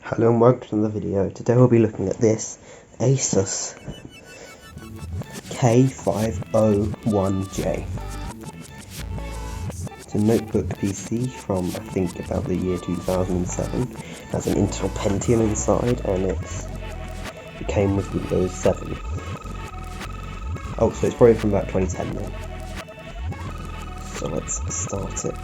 Hello and welcome to another video. Today we'll be looking at this Asus K501J. It's a notebook PC from I think about the year 2007. It has an Intel Pentium inside and it came with Windows 7. Oh, so it's probably from about 2010 then. So let's start it.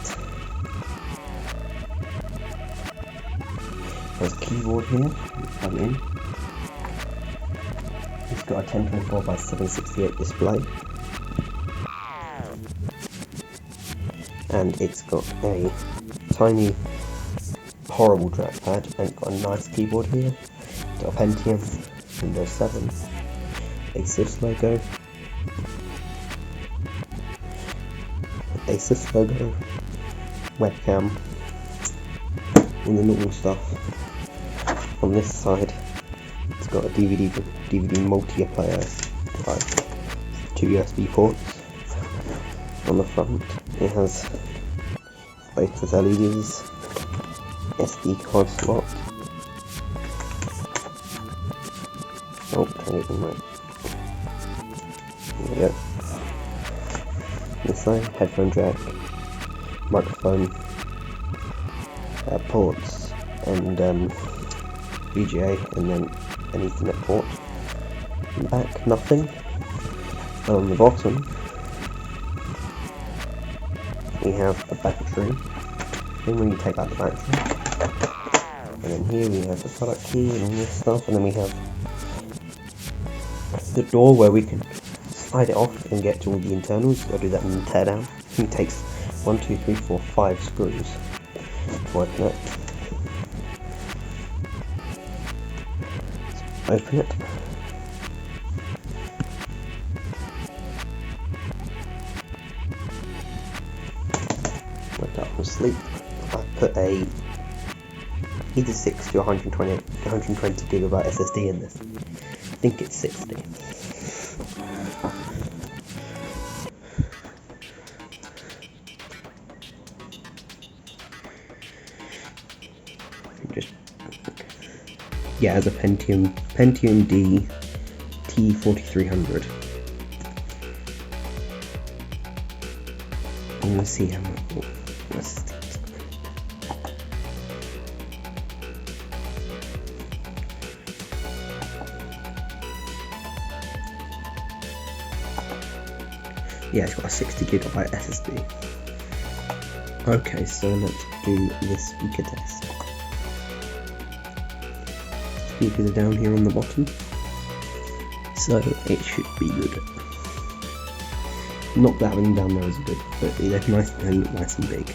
There's a keyboard here, plug in. It's got a 1024x768 display. And it's got a tiny, horrible trackpad, and it's got a nice keyboard here. It's got a Pentium, Windows 7, Asus logo, webcam, and the normal stuff. On this side, it's got a DVD multiplayer, like 2 USB ports. On the front, it has latest LEDs, SD card slot. Oh, trying to get them right. There we go. This side, headphone jack, microphone, ports, and VGA, and then an Ethernet port. And back, nothing. And on the bottom, we have a battery. Then when you take out the battery, and then here we have the product key and all this stuff, and then we have the door where we can slide it off and get to all the internals. I'll do that in the teardown. It takes 1, 2, 3, 4, 5 screws to open it. Open it. Wake up from sleep. I put a either 60 or 120 gigabyte SSD in this. I think it's 60. Yeah, it has a Pentium D T4300. And let's see how much. Yeah, it's got a 60 gigabyte SSD. Okay, so let's do the speaker test. Speakers are down here on the bottom, so it should be good. Not that having them down there is good, but they're nice and they look nice and big.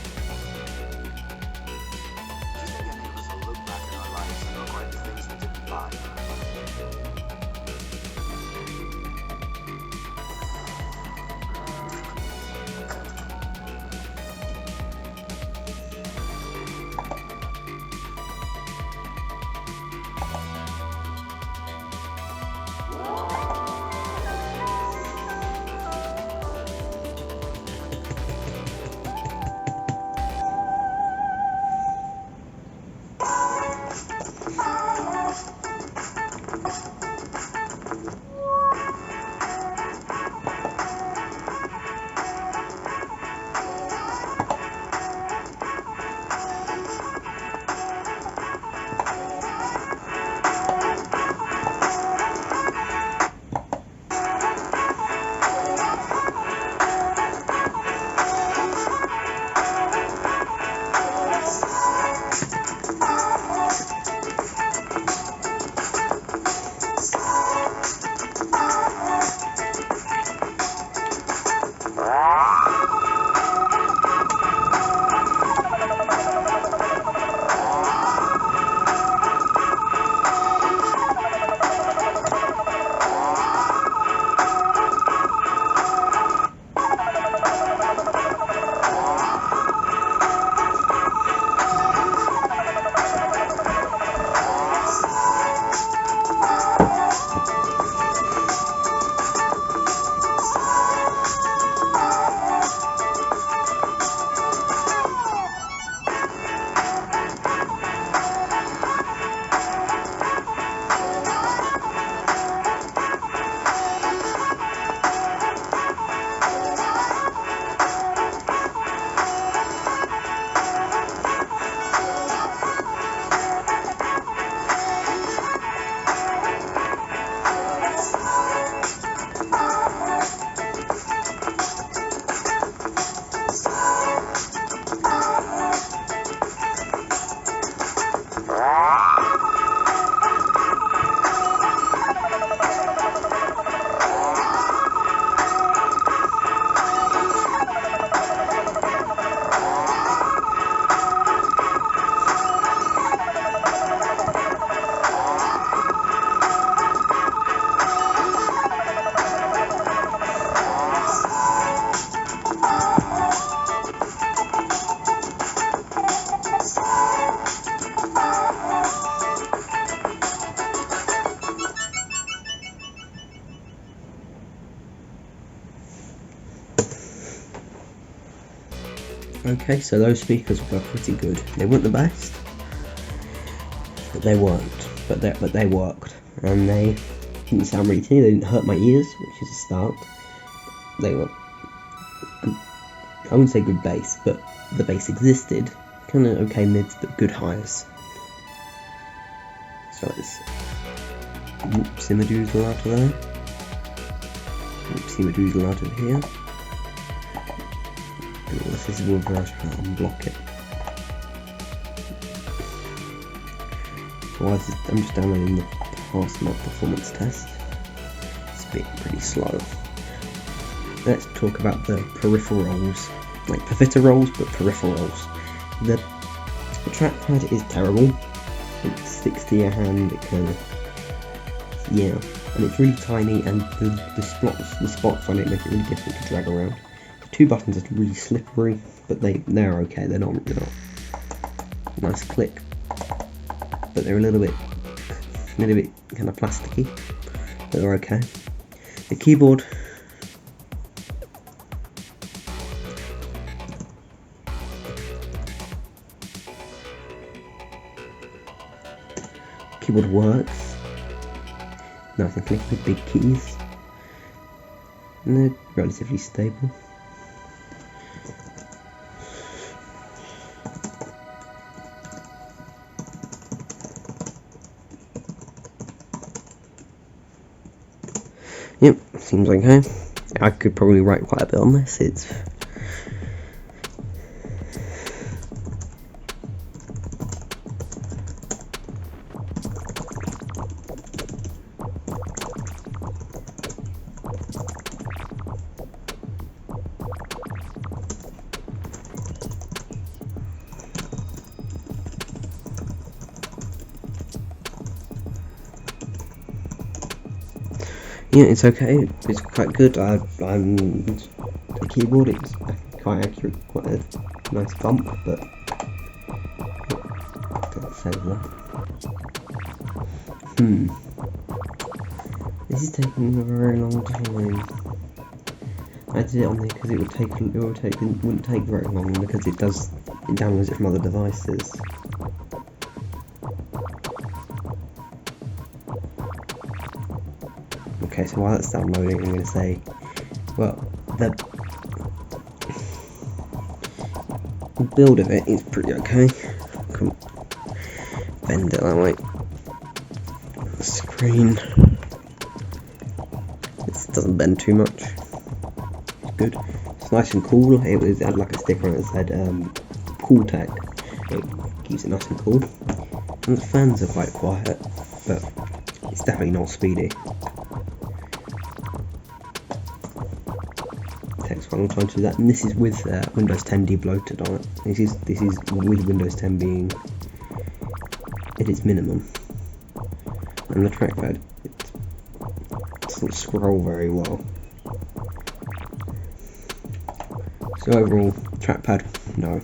Okay, so those speakers were pretty good. They weren't the best, but they weren't. But they worked, and they didn't sound really tinny. They didn't hurt my ears, which is a start. They were good, I wouldn't say good bass, but the bass existed. Kind of okay mids, but good highs. So let's Simmadoozle out of there. Simmadoozle out of here. This is reverse, unblock it. Otherwise, I'm just downloading the past mod performance test. It's been pretty slow. Let's talk about the peripherals, like Peripherals, but peripherals. The trackpad is terrible. It sticks to your hand. It kind of, yeah, and it's really tiny, and the spots on it make it really difficult to drag around. Two buttons are really slippery, but they're okay. They're not nice click, but they're a little bit kind of plasticky, but they're okay. The keyboard works. Nice and click with big keys, and they're relatively stable. Yep, seems okay. I could probably write quite a bit on this. Yeah, it's okay. It's quite good. The keyboard. It's quite accurate. Quite a nice bump, but don't say that. This is taking a very long time. I did it on there because it wouldn't take very long because it downloads it from other devices. Okay, so while it's downloading, I'm going to say, well, the build of it is pretty okay. Come bend it that way. The screen, it doesn't bend too much. It's good. It's nice and cool. It had like a sticker on it that said cool tech. It keeps it nice and cool. And the fans are quite quiet, but it's definitely not speedy. Takes quite a long time to do that, and this is with Windows 10 debloated on it. This is with Windows 10 being at its minimum, and the trackpad it doesn't scroll very well. So overall, trackpad, no.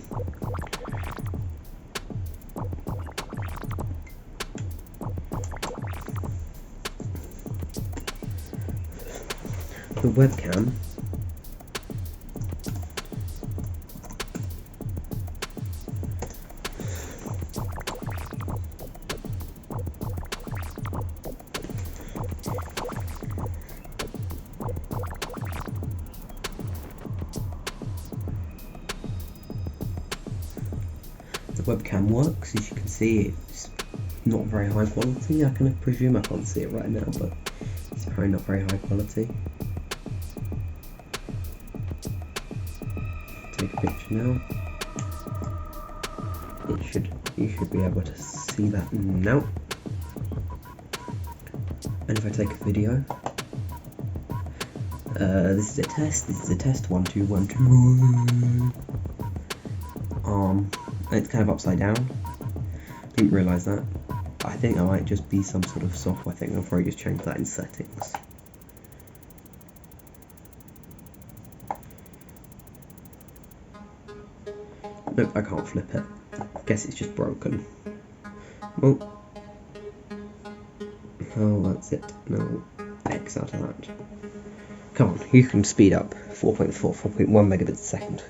The webcam. The webcam works, as you can see. It's not very high quality. I can presume I can't see it right now, but it's probably not very high quality. Take a picture now. You should be able to see see that now. And if I take a video, this is a test, 1 2 1 2. And it's kind of upside down. Didn't realise that. I think that might just be some sort of software thing. I'll probably just change that in settings. Nope, I can't flip it. Guess it's just broken. Well, oh, that's it. No, X out of that. Come on, you can speed up 4.1 megabits a second.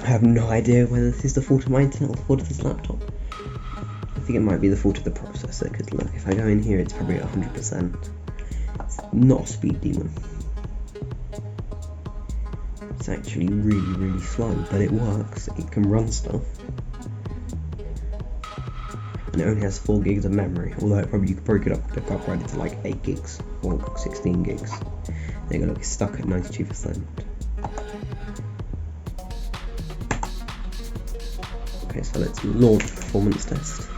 I have no idea whether this is the fault of my internet or the fault of this laptop. I think it might be the fault of the processor, because look, if I go in here, it's probably 100%. It's not a speed demon. It's actually really, really slow, but it works. It can run stuff. And it only has 4 gigs of memory, although you could upgrade it to like 8 gigs or 16 gigs. They're gonna be stuck at 92%. Okay, so let's launch performance test.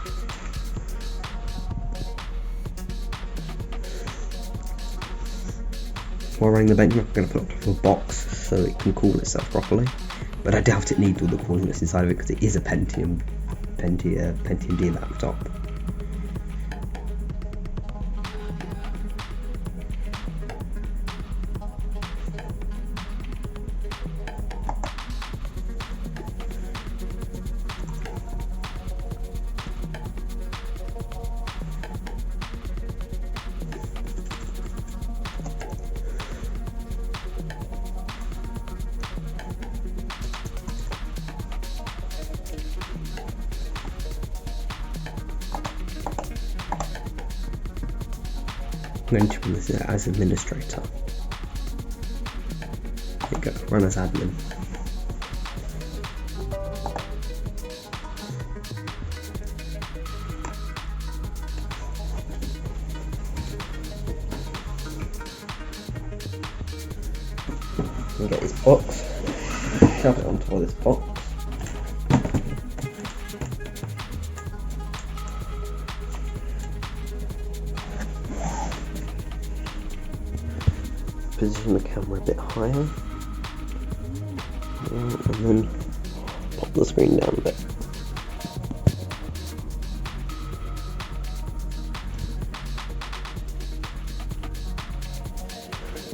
While running the benchmark, I'm going to put it on a box so it can cool itself properly. But I doubt it needs all the cooling that's inside of it because it is a Pentium D laptop. I'm going to run this as administrator. There you go, run as admin. And get this box, shove it onto this box. Position the camera a bit higher, and then pop the screen down a bit.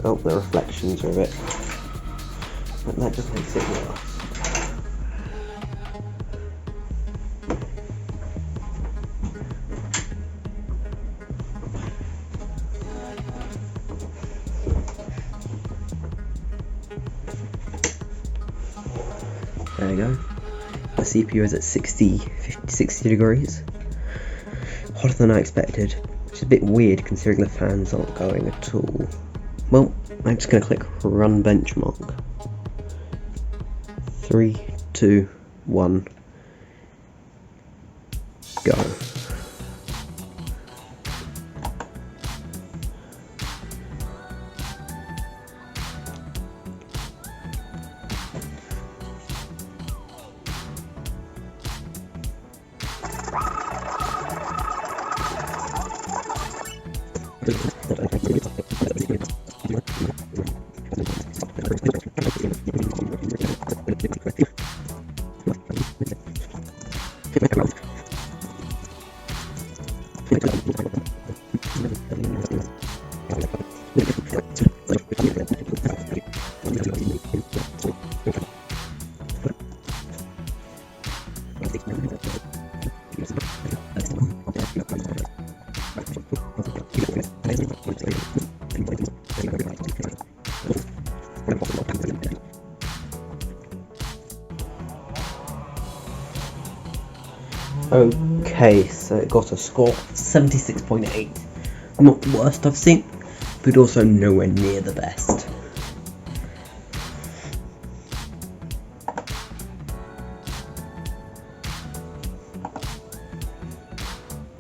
Oh, the reflections are a bit, but that just makes it worse. There you go. The CPU is at 60 degrees. Hotter than I expected, which is a bit weird considering the fans aren't going at all. Well, I'm just going to click Run Benchmark. 3, 2, 1, go. Okay, so it got a score of 76.8. Not the worst I've seen, but also nowhere near the best.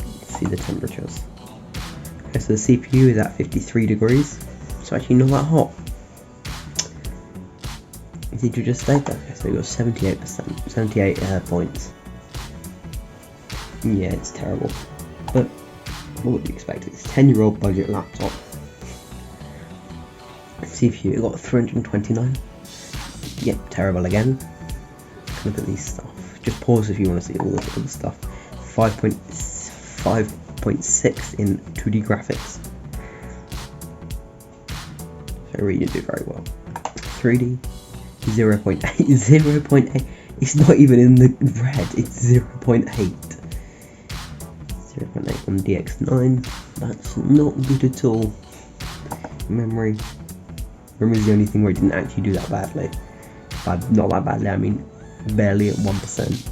Let's see the temperatures. Okay, so the CPU is at 53 degrees. It's actually not that hot. Did you just state that? Okay, so you got 78%, 78 points. Yeah, it's terrible. But what would you expect? It's a 10-year-old budget laptop. CPU got 329. Yep, terrible again. Look at these stuff. Just pause if you want to see all the other stuff. 5.6 in 2D graphics. So really didn't do very well. 3D 0.8. 0.8. It's not even in the red. It's 0.8. 0.8 on DX9. That's not good at all. Memory is the only thing where it didn't actually do that badly. Not that badly, I mean barely at 1%.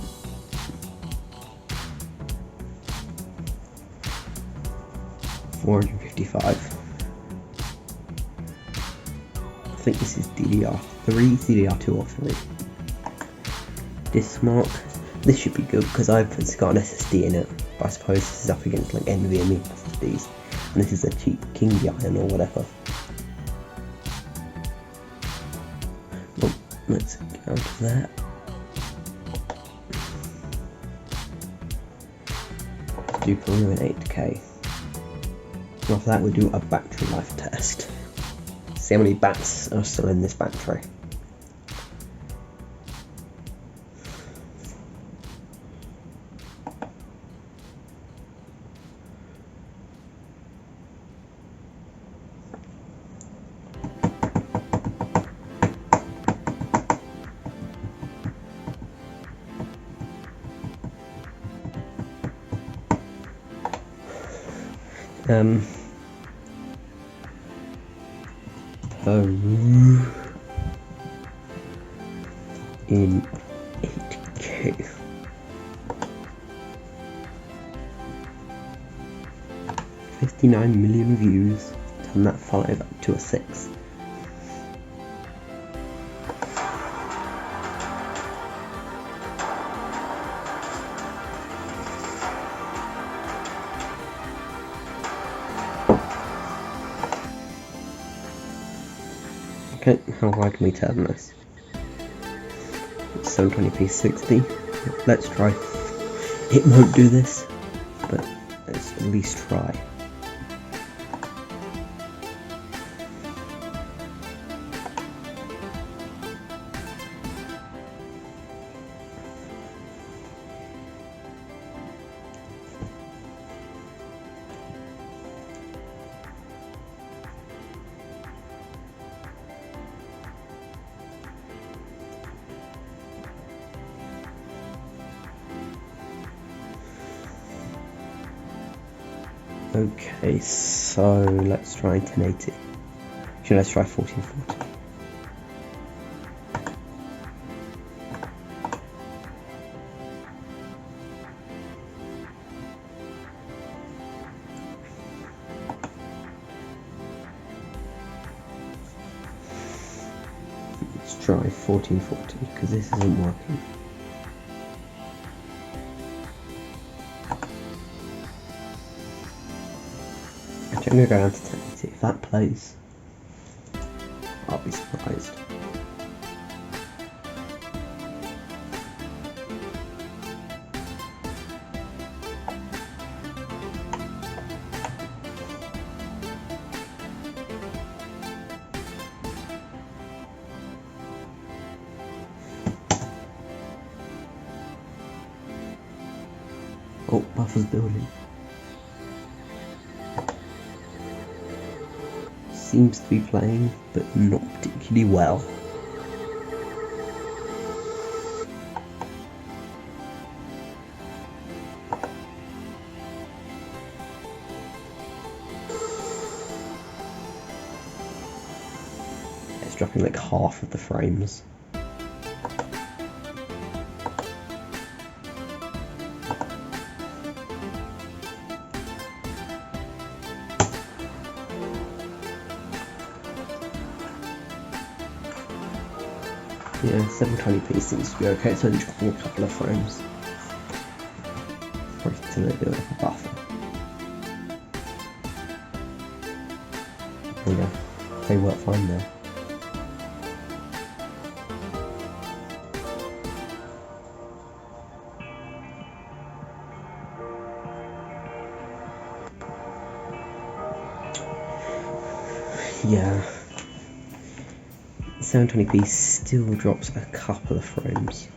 $455. I think this is DDR3, DDR2 or 3. Disk mark. This should be good because it's got an SSD in it. But I suppose this is up against like NVMe SSDs, and this is a cheap King Iron or whatever. Well, let's go to that. Do Peru in 8K. After that, we'll do a battery life test. See how many bats are still in this battery. Peru in 8K. $59 million views. Turn that 5 up to a 6. Okay, how high can we turn this? It's 720p 60. Let's try. It won't do this, but let's at least try. Okay, so let's try 1080. Actually, let's try 1440. Let's try 1440 because this isn't working. I'm going to go down to 1080. If that plays, I'll be surprised. Oh, buffer's building. Seems to be playing, but not particularly well. It's dropping like half of the frames. Yeah, 720p seems to be okay. It's only dropping a couple of frames. Probably to do it like a buffer. There you go. They work fine there. Yeah, 720p still drops a couple of frames.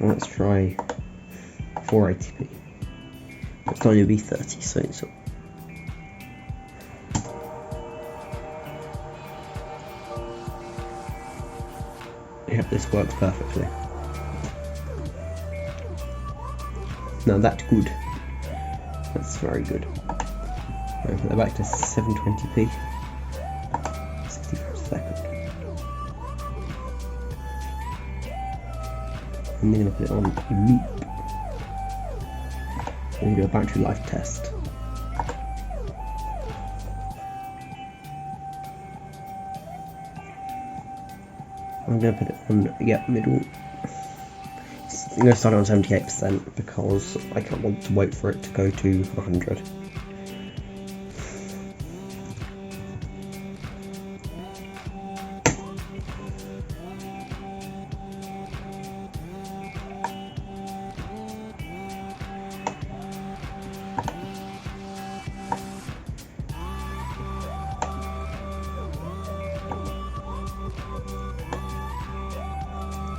Let's try 480p. It's only be 30, so it's yeah, this works perfectly. Now that's good. That's very good. I'll put that back to 720p. 60 frames a second. And then I'm going to put it on loop. And do a battery life test. I'm going to put it on, middle. I'm going to start it on 78% because I can't want to wait for it to go to 100.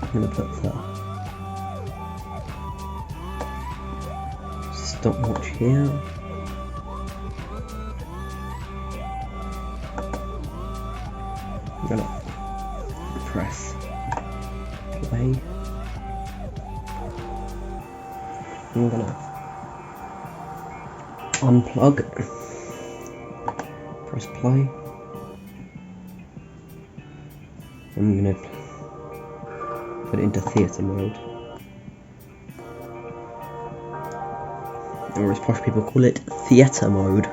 I'm going to put the stopwatch here. I'm going to press play. I'm going to unplug, press play. I'm going to put it into theatre mode, or as posh people call it, theatre mode.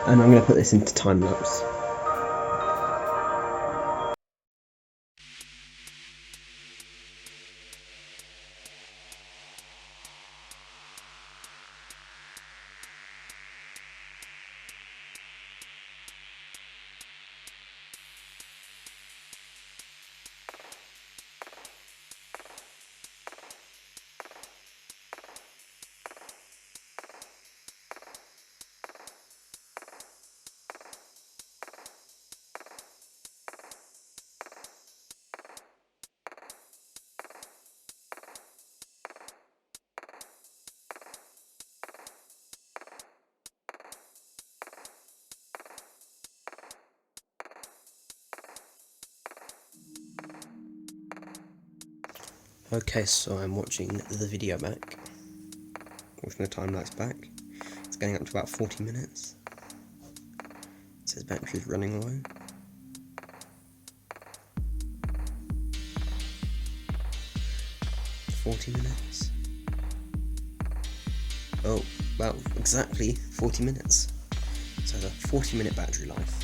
And I'm going to put this into time lapse. Okay, so I'm watching the video back, watching the time lapse back. It's going up to about 40 minutes. It says battery is running low. "40 minutes. Oh, well, exactly 40 minutes. So the 40-minute battery life.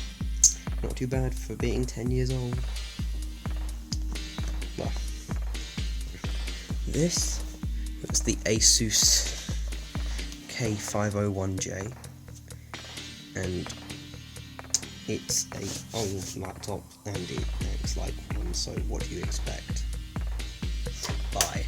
Not too bad for being 10 years old. Well, this was the Asus K501J, and it's a old laptop and it looks like one, so what do you expect? Bye.